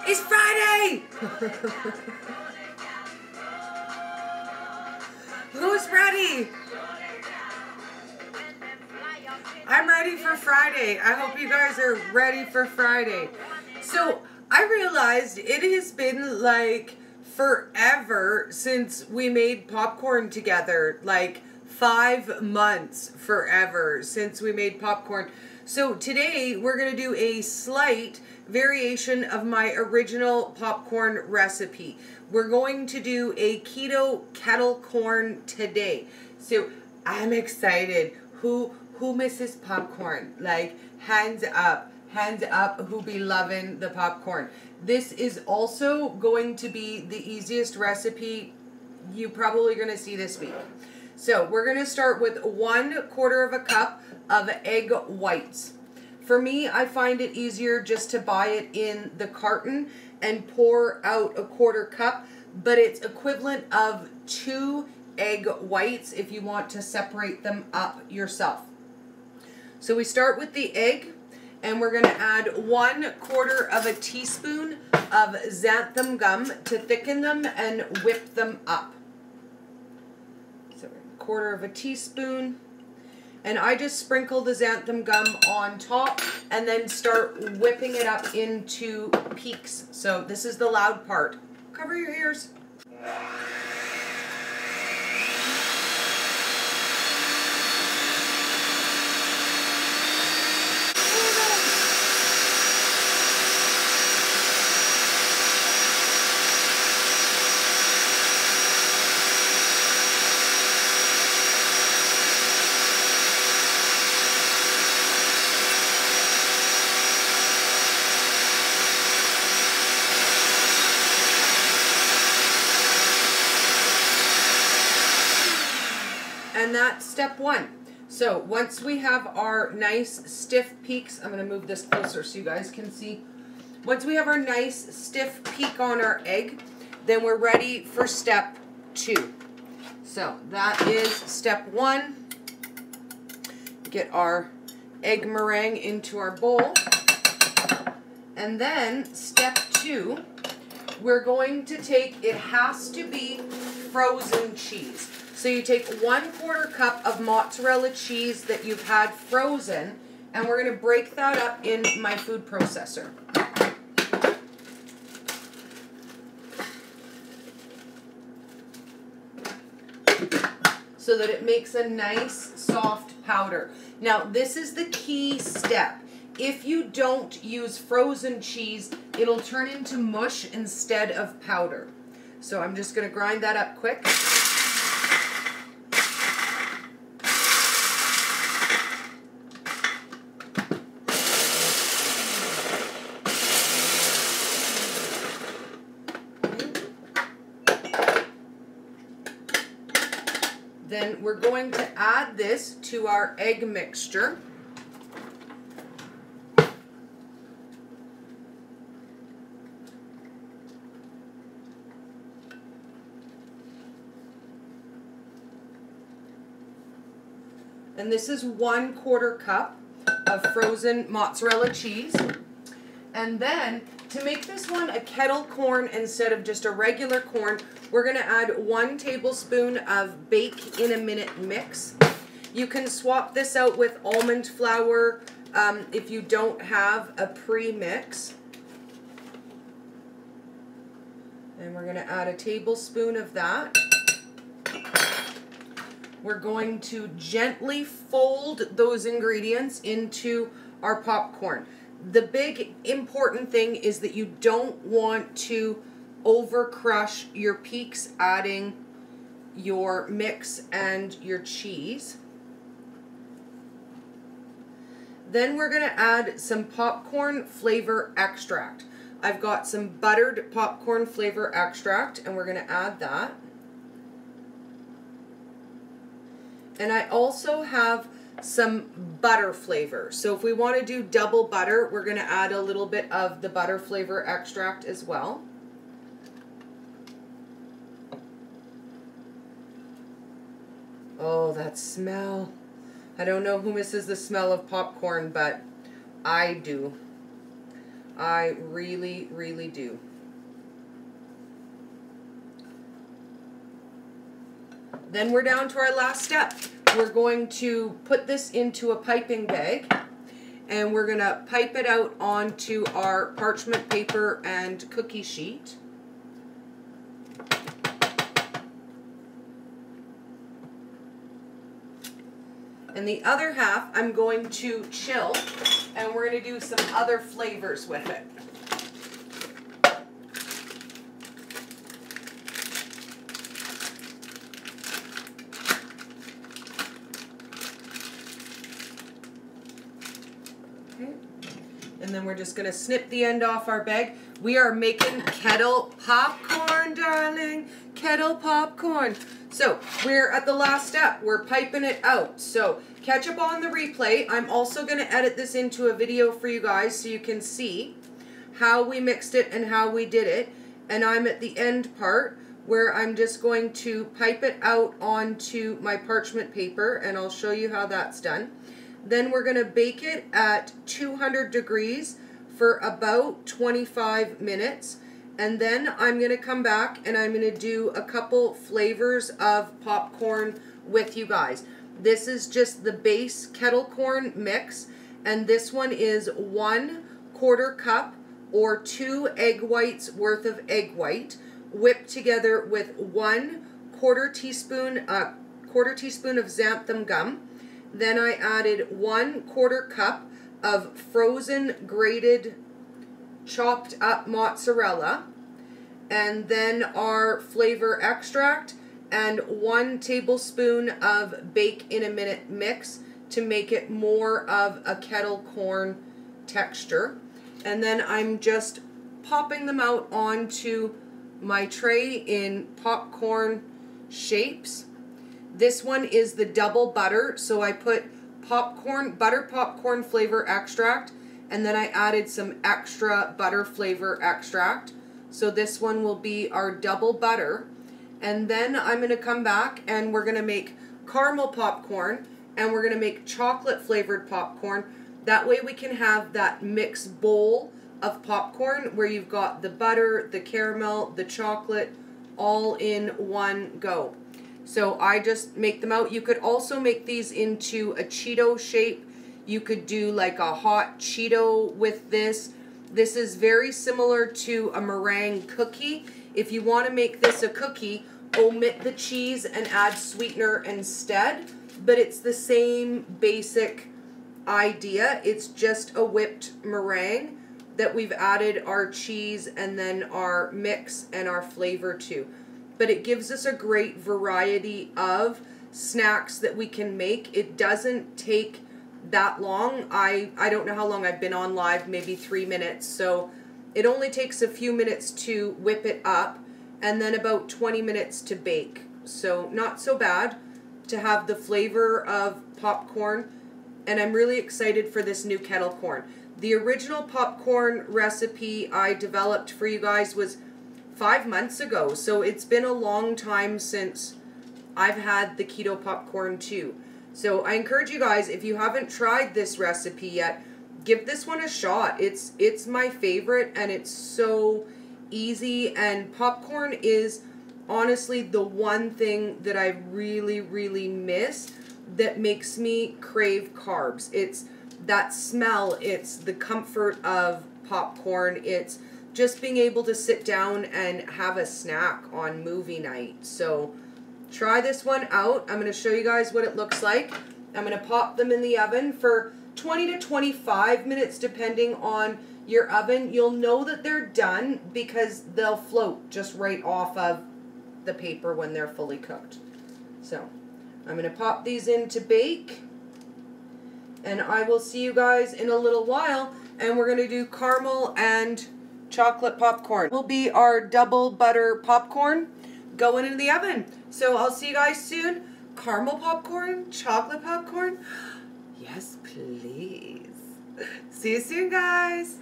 It's Friday! Who's ready? I'm ready for Friday. I hope you guys are ready for Friday. So I realized it has been like forever since we made popcorn together. Like 5 months forever since we made popcorn. So today we're going to do a slight variation of my original popcorn recipe. We're going to do a keto kettle corn today. So I'm excited. Who misses popcorn? Like, hands up who be loving the popcorn. This is also going to be the easiest recipe you probably going to see this week. So we're going to start with 1/4 cup of egg whites. For me, I find it easier just to buy it in the carton and pour out 1/4 cup, but it's equivalent of 2 egg whites if you want to separate them up yourself. So we start with the egg, and we're going to add 1/4 teaspoon of xanthum gum to thicken them and whip them up. So 1/4 teaspoon. And I just sprinkle the xanthum gum on top and then start whipping it up into peaks. So this is the loud part. Cover your ears. And that's step 1. So once we have our nice stiff peaks, I'm going to move this closer so you guys can see. Once we have our nice stiff peak on our egg, then we're ready for step 2. So that is step 1. Get our egg meringue into our bowl. And then step 2, we're going to take, it has to be frozen cheese. So you take 1/4 cup of mozzarella cheese that you've had frozen, and we're going to break that up in my food processor. So that it makes a nice soft powder. Now this is the key step. If you don't use frozen cheese, it'll turn into mush instead of powder. So I'm just going to grind that up quick. Then we're going to add this to our egg mixture. And this is 1/4 cup of frozen mozzarella cheese. And then to make this one a kettle corn instead of just a regular corn, we're going to add 1 tablespoon of Bake in a Minute mix. You can swap this out with almond flour if you don't have a pre-mix. And we're going to add a tablespoon of that. We're going to gently fold those ingredients into our popcorn. The big important thing is that you don't want to over crush your peaks adding your mix and your cheese. Then we're going to add some popcorn flavor extract. I've got some buttered popcorn flavor extract, and we're going to add that. And I also have some butter flavor. So if we want to do double butter, we're going to add a little bit of the butter flavor extract as well. Oh, that smell. I don't know who misses the smell of popcorn, but I do. I really, really do. Then we're down to our last step. We're going to put this into a piping bag, and we're going to pipe it out onto our parchment paper and cookie sheet. And the other half I'm going to chill, and we're going to do some other flavors with it. Okay. And then we're just going to snip the end off our bag. We are making Kettle popcorn, darling. Kettle popcorn. So we're at the last step. We're piping it out. So catch up on the replay. I'm also going to edit this into a video for you guys so you can see how we mixed it and how we did it. And I'm at the end part where I'm just going to pipe it out onto my parchment paper, and I'll show you how that's done. Then we're going to bake it at 200 degrees for about 25 minutes. And then I'm going to come back and I'm going to do a couple flavors of popcorn with you guys. This is just the base kettle corn mix, and this one is 1/4 cup or 2 egg whites worth of egg white whipped together with 1/4 teaspoon of xanthum gum. Then I added 1/4 cup of frozen grated chopped up mozzarella, and then our flavor extract and 1 tablespoon of bake in a minute mix to make it more of a kettle corn texture. And then I'm just popping them out onto my tray in popcorn shapes. This one is the double butter, so I put butter popcorn flavor extract, and then I added some extra butter flavor extract. So this one will be our double butter. And then I'm going to come back and we're going to make caramel popcorn, and we're going to make chocolate flavored popcorn. That way we can have that mixed bowl of popcorn where you've got the butter, the caramel, the chocolate all in one go. So I just make them out. You could also make these into a Cheeto shape. You could do like a hot Cheeto with this. This is very similar to a meringue cookie. If you want to make this a cookie, omit the cheese and add sweetener instead. But it's the same basic idea. It's just a whipped meringue that we've added our cheese and then our mix and our flavor to. But it gives us a great variety of snacks that we can make. It doesn't take that long. I don't know how long I've been on live, maybe 3 minutes. So it only takes a few minutes to whip it up and then about 20 minutes to bake. So not so bad to have the flavor of popcorn. And I'm really excited for this new kettle corn. The original popcorn recipe I developed for you guys was 5 months ago, so it's been a long time since I've had the keto popcorn too. So I encourage you guys, if you haven't tried this recipe yet, give this one a shot. It's my favorite, and it's so easy, and popcorn is honestly the one thing that I really, really miss that makes me crave carbs. It's that smell, it's the comfort of popcorn, it's just being able to sit down and have a snack on movie night. So try this one out. I'm going to show you guys what it looks like. I'm going to pop them in the oven for 20 to 25 minutes depending on your oven. You'll know that they're done because they'll float just right off of the paper when they're fully cooked. So I'm going to pop these in to bake, and I will see you guys in a little while, and we're going to do caramel and chocolate popcorn. Will be our double butter popcorn going into the oven. So I'll see you guys soon. Caramel popcorn, chocolate popcorn. Yes, please. See you soon, guys.